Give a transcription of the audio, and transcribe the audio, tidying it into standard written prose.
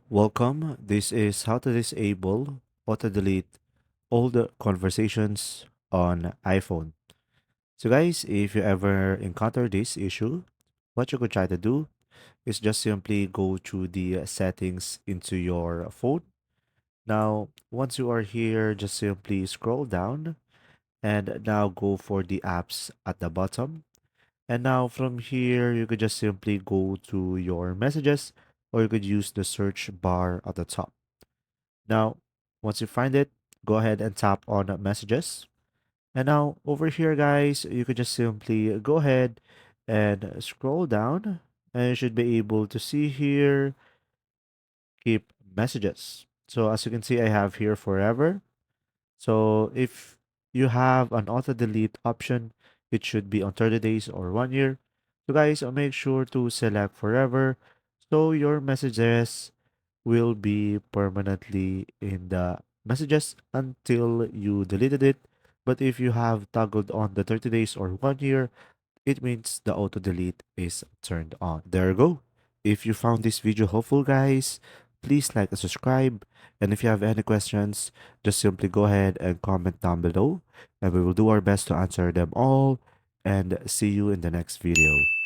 Welcome. This is how to disable auto delete all the conversations on iPhone. So guys, if you ever encounter this issue, what you could try to do is just simply go to the settings into your phone. Now, once you are here, just simply scroll down and now go for the apps at the bottom. And now from here, you could just simply go to your messages or you could use the search bar at the top. Now, once you find it, go ahead and tap on messages. And now over here, guys, you could just simply go ahead and scroll down and you should be able to see here, keep messages. So as you can see, I have here forever. So if you have an auto delete option, it should be on 30 days or 1 year. So guys, make sure to select forever so your messages will be permanently in the messages until you deleted it. But if you have toggled on the 30 days or 1 year, it means the auto delete is turned on. There you go. If you found this video helpful, guys, please like and subscribe. And if you have any questions, just simply go ahead and comment down below, and we will do our best to answer them all. And see you in the next video.